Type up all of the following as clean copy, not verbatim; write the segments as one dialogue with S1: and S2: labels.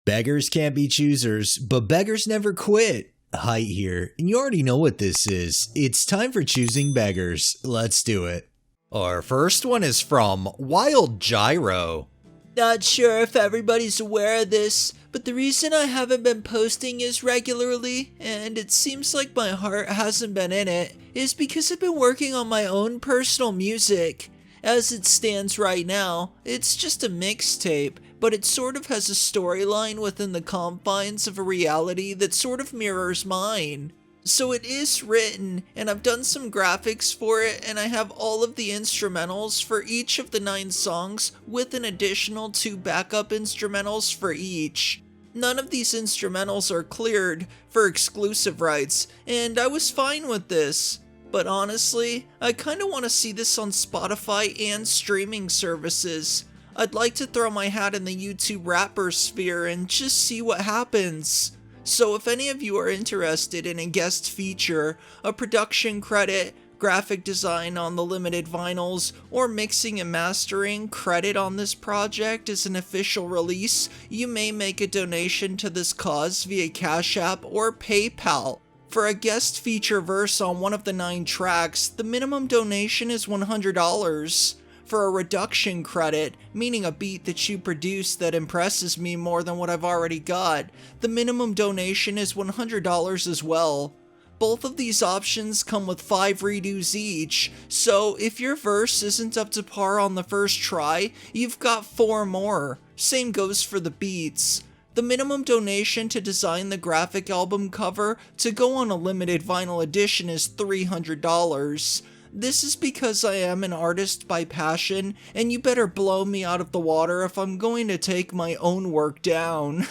S1: Beggars can't be choosers, but beggars never quit. Height here, and you already know what this is. It's time for choosing beggars. Let's do it. Our first one is from Wild Gyro.
S2: Not sure if everybody's aware of this, but the reason I haven't been posting as regularly, and it seems like my heart hasn't been in it, is because I've been working on my own personal music. As it stands right now, it's just a mixtape, but it sort of has a storyline within the confines of a reality that sort of mirrors mine. So it is written, and I've done some graphics for it, and I have all of the instrumentals for each of the 9 songs with an additional 2 backup instrumentals for each. None of these instrumentals are cleared for exclusive rights, and I was fine with this. But honestly, I kinda wanna see this on Spotify and streaming services. I'd like to throw my hat in the YouTube rapper sphere and just see what happens. So if any of you are interested in a guest feature, a production credit, graphic design on the limited vinyls, or mixing and mastering credit on this project as an official release, you may make a donation to this cause via Cash App or PayPal. For a guest feature verse on one of the 9 tracks, the minimum donation is $100. For a reduction credit, meaning a beat that you produce that impresses me more than what I've already got, the minimum donation is $100 as well. Both of these options come with 5 redos each, so if your verse isn't up to par on the first try, you've got 4 more. Same goes for the beats. The minimum donation to design the graphic album cover to go on a limited vinyl edition is $300. This is because I am an artist by passion, and you better blow me out of the water if I'm going to take my own work down.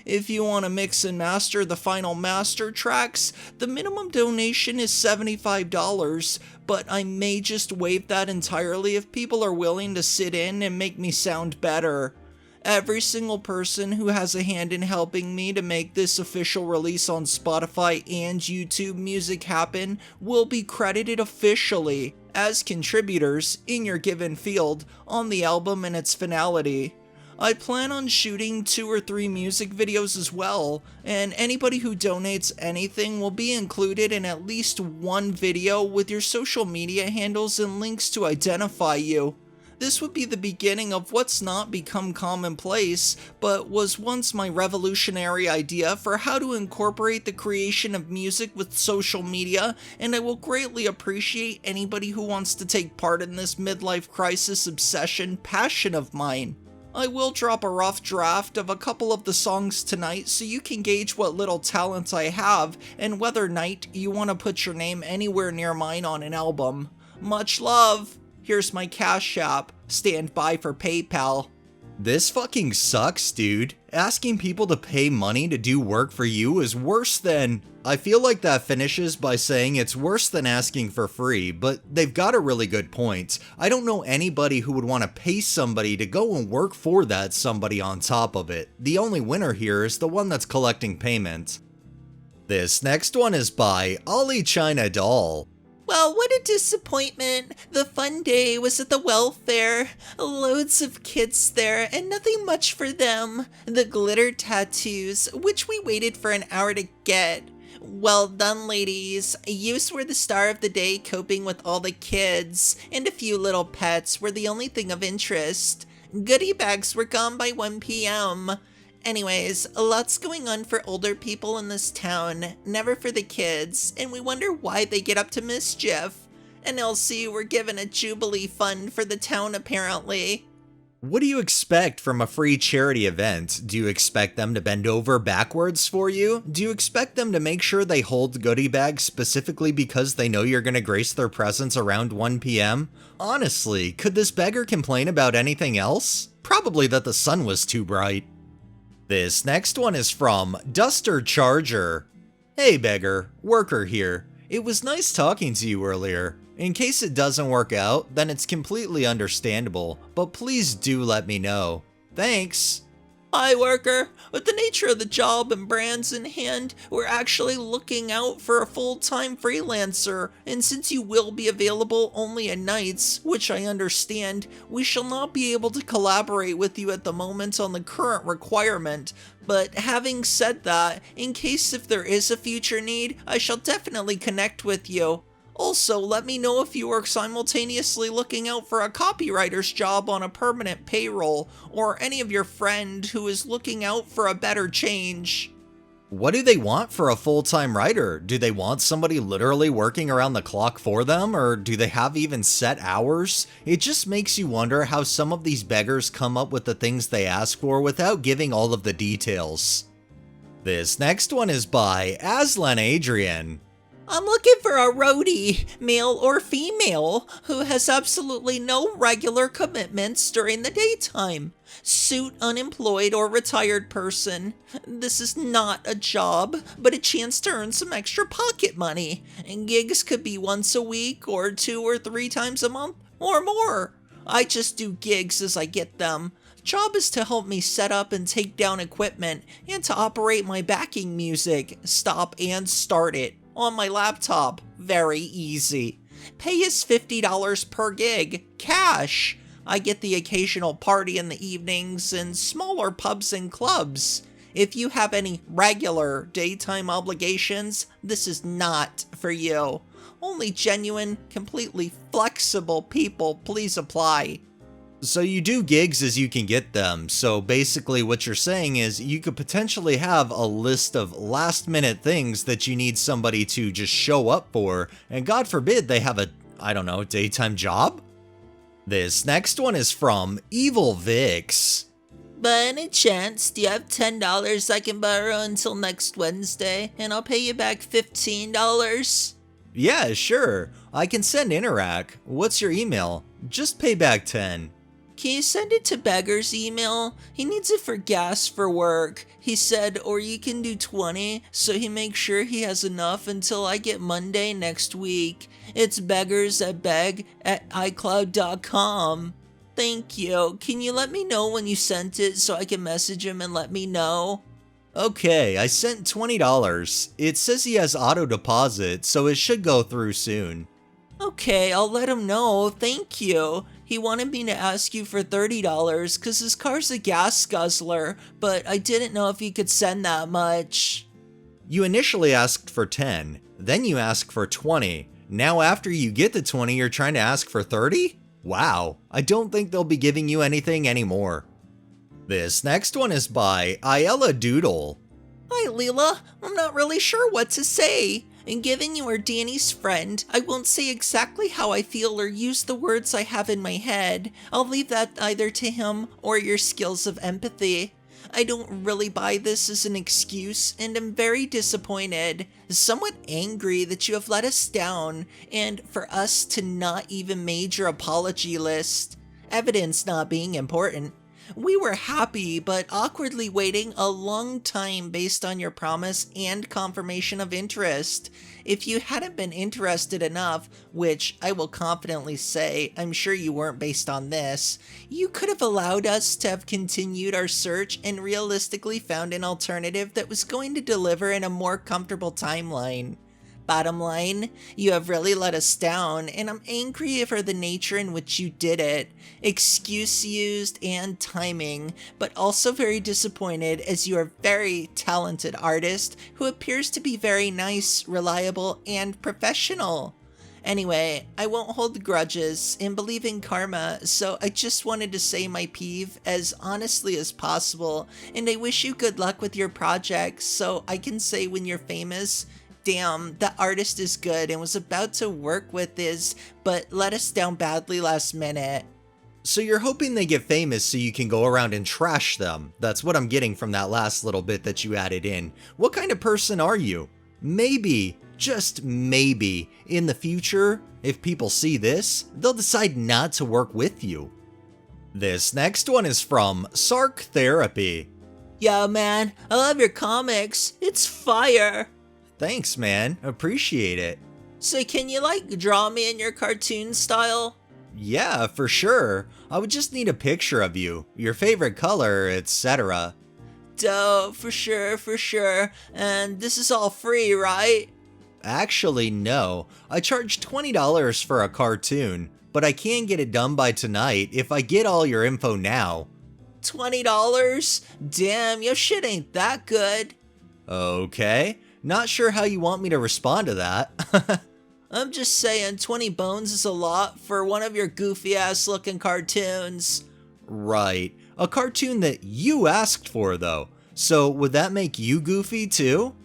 S2: If you want to mix and master the final master tracks, the minimum donation is $75, but I may just waive that entirely if people are willing to sit in and make me sound better. Every single person who has a hand in helping me to make this official release on Spotify and YouTube Music happen will be credited officially as contributors in your given field on the album and its finality. I plan on shooting 2 or 3 music videos as well, and anybody who donates anything will be included in at least one video with your social media handles and links to identify you. This would be the beginning of what's not become commonplace, but was once my revolutionary idea for how to incorporate the creation of music with social media, and I will greatly appreciate anybody who wants to take part in this midlife crisis obsession passion of mine. I will drop a rough draft of a couple of the songs tonight so you can gauge what little talent I have and whether night you want to put your name anywhere near mine on an album. Much love! Here's my Cash App. Stand by for PayPal.
S1: This fucking sucks, dude. Asking people to pay money to do work for you is worse than... I feel like that finishes by saying it's worse than asking for free, but they've got a really good point. I don't know anybody who would want to pay somebody to go and work for that somebody on top of it. The only winner here is the one that's collecting payment. This next one is by Ollie China Doll.
S2: Well, what a disappointment. The fun day was at the welfare. Loads of kids there, and nothing much for them. The glitter tattoos, which we waited for an hour to get. Well done, ladies. You were the star of the day, coping with all the kids, and a few little pets were the only thing of interest. Goodie bags were gone by 1 p.m. Anyways, lots going on for older people in this town, never for the kids, and we wonder why they get up to mischief. And LC were given a Jubilee fund for the town apparently.
S1: What do you expect from a free charity event? Do you expect them to bend over backwards for you? Do you expect them to make sure they hold goodie bags specifically because they know you're gonna grace their presence around 1 p.m.? Honestly, could this beggar complain about anything else? Probably that the sun was too bright. This next one is from Duster Charger. Hey beggar, worker here. It was nice talking to you earlier. In case it doesn't work out, then it's completely understandable, but please do let me know. Thanks.
S2: Hi, worker. With the nature of the job and brands in hand, we're actually looking out for a full-time freelancer, and since you will be available only at nights, which I understand, we shall not be able to collaborate with you at the moment on the current requirement. But having said that, in case if there is a future need, I shall definitely connect with you. Also, let me know if you are simultaneously looking out for a copywriter's job on a permanent payroll, or any of your friend who is looking out for a better change.
S1: What do they want for a full-time writer? Do they want somebody literally working around the clock for them, or do they have even set hours? It just makes you wonder how some of these beggars come up with the things they ask for without giving all of the details. This next one is by Aslan Adrian.
S2: I'm looking for a roadie, male or female, who has absolutely no regular commitments during the daytime. Suit unemployed or retired person. This is not a job, but a chance to earn some extra pocket money. And gigs could be once a week, or 2 or 3 times a month, or more. I just do gigs as I get them. Job is to help me set up and take down equipment, and to operate my backing music, stop and start it, on my laptop. Very easy. Pay is $50 per gig, cash. I get the occasional party in the evenings and smaller pubs and clubs. If you have any regular daytime obligations, this is not for you. Only genuine, completely flexible people please apply.
S1: So you do gigs as you can get them, so basically what you're saying is you could potentially have a list of last minute things that you need somebody to just show up for, and God forbid they have a, I don't know, daytime job? This next one is from Evil Vix.
S2: By any chance, do you have $10 I can borrow until next Wednesday, and I'll pay you back $15?
S1: Yeah, sure. I can send Interac. What's your email? Just pay back 10.
S2: Can you send it to Beggar's email? He needs it for gas for work. He said, or you can do 20, so he makes sure he has enough until I get Monday next week. It's beggars@beg@icloud.com. Thank you. Can you let me know when you sent it so I can message him and let me know?
S1: Okay, I sent $20. It says he has auto deposit, so it should go through soon.
S2: Okay, I'll let him know. Thank you. He wanted me to ask you for $30 because his car's a gas guzzler, but I didn't know if you could send that much.
S1: You initially asked for 10, then you asked for 20. Now after you get the 20, you're trying to ask for 30? Wow, I don't think they'll be giving you anything anymore. This next one is by Ayala Doodle.
S2: Hi, Leela. I'm not really sure what to say. And given you are Danny's friend, I won't say exactly how I feel or use the words I have in my head. I'll leave that either to him or your skills of empathy. I don't really buy this as an excuse, and am very disappointed, somewhat angry that you have let us down, and for us to not even made your apology list. Evidence not being important. We were happy, but awkwardly waiting a long time based on your promise and confirmation of interest. If you hadn't been interested enough, which I will confidently say I'm sure you weren't based on this, you could have allowed us to have continued our search and realistically found an alternative that was going to deliver in a more comfortable timeline. Bottom line, you have really let us down, and I'm angry for the nature in which you did it. Excuse used and timing, but also very disappointed as you are a very talented artist who appears to be very nice, reliable, and professional. Anyway, I won't hold grudges and believe in karma, so I just wanted to say my peeve as honestly as possible, and I wish you good luck with your project so I can say when you're famous, damn, that artist is good and was about to work with this, but let us down badly last minute.
S1: So you're hoping they get famous so you can go around and trash them. That's what I'm getting from that last little bit that you added in. What kind of person are you? Maybe, just maybe, in the future, if people see this, they'll decide not to work with you. This next one is from Sark Therapy.
S2: Yo man, I love your comics. It's fire.
S1: Thanks, man. Appreciate it.
S2: So can you draw me in your cartoon style?
S1: Yeah, for sure. I would just need a picture of you, your favorite color, etc.
S2: Dope, for sure. And this is all free, right?
S1: Actually, no. I charge $20 for a cartoon, but I can get it done by tonight if I get all your info now.
S2: $20? Damn, your shit ain't that good.
S1: Okay, not sure how you want me to respond to that.
S2: I'm just saying 20 bones is a lot for one of your goofy ass looking cartoons.
S1: Right, a cartoon that you asked for though, so would that make you goofy too?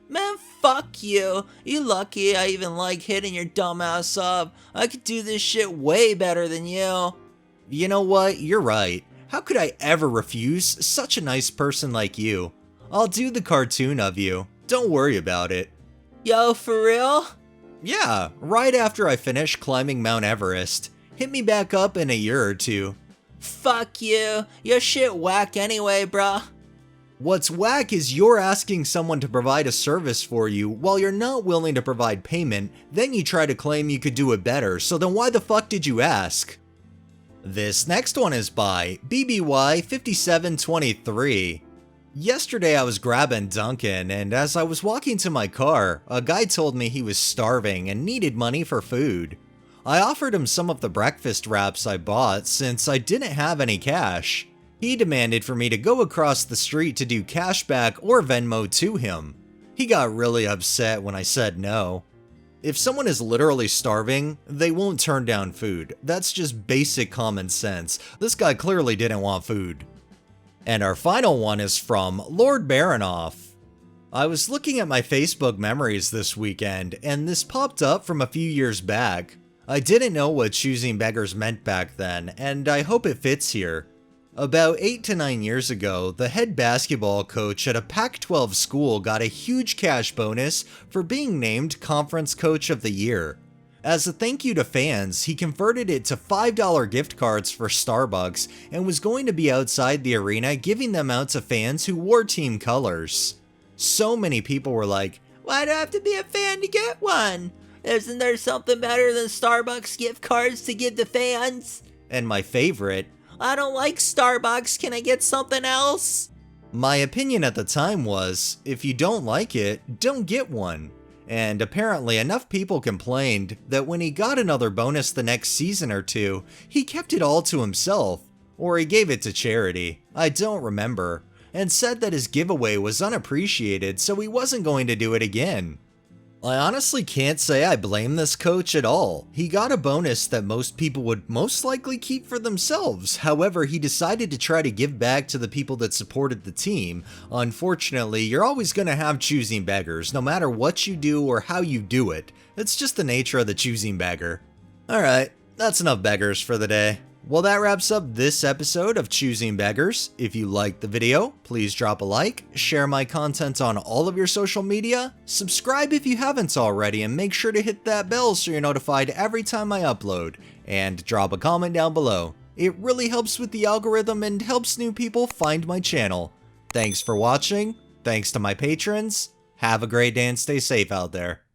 S2: Man, fuck you. You lucky I even like hitting your dumb ass up. I could do this shit way better than you.
S1: You know what, you're right. How could I ever refuse such a nice person like you? I'll do the cartoon of you, don't worry about it.
S2: Yo, for real?
S1: Yeah, right after I finish climbing Mount Everest. Hit me back up in a year or two.
S2: Fuck you. Your shit whack anyway, bruh.
S1: What's whack is you're asking someone to provide a service for you while you're not willing to provide payment, then you try to claim you could do it better, so then why the fuck did you ask? This next one is by BBY5723. Yesterday I was grabbing Dunkin', and as I was walking to my car, a guy told me he was starving and needed money for food. I offered him some of the breakfast wraps I bought since I didn't have any cash. He demanded for me to go across the street to do cashback or Venmo to him. He got really upset when I said no. If someone is literally starving, they won't turn down food. That's just basic common sense. This guy clearly didn't want food. And our final one is from Lord Baronoff. I was looking at my Facebook memories this weekend, and this popped up from a few years back. I didn't know what choosing beggars meant back then, and I hope it fits here. About 8 to 9 years ago, the head basketball coach at a Pac-12 school got a huge cash bonus for being named Conference Coach of the Year. As a thank you to fans, he converted it to $5 gift cards for Starbucks and was going to be outside the arena giving them out to fans who wore team colors. So many people were like,
S2: "Why do I have to be a fan to get one? Isn't there something better than Starbucks gift cards to give to fans?"
S1: And my favorite,
S2: "I don't like Starbucks, can I get something else?"
S1: My opinion at the time was, if you don't like it, don't get one. And apparently enough people complained that when he got another bonus the next season or two, he kept it all to himself, or he gave it to charity, I don't remember, and said that his giveaway was unappreciated so he wasn't going to do it again. I honestly can't say I blame this coach at all. He got a bonus that most people would most likely keep for themselves. However, he decided to try to give back to the people that supported the team. Unfortunately, you're always going to have choosing beggars, no matter what you do or how you do it. It's just the nature of the choosing beggar. Alright, that's enough beggars for the day. Well, that wraps up this episode of Choosing Beggars. If you liked the video, please drop a like, share my content on all of your social media, subscribe if you haven't already, and make sure to hit that bell so you're notified every time I upload, and drop a comment down below. It really helps with the algorithm and helps new people find my channel. Thanks for watching, thanks to my patrons, have a great day and stay safe out there.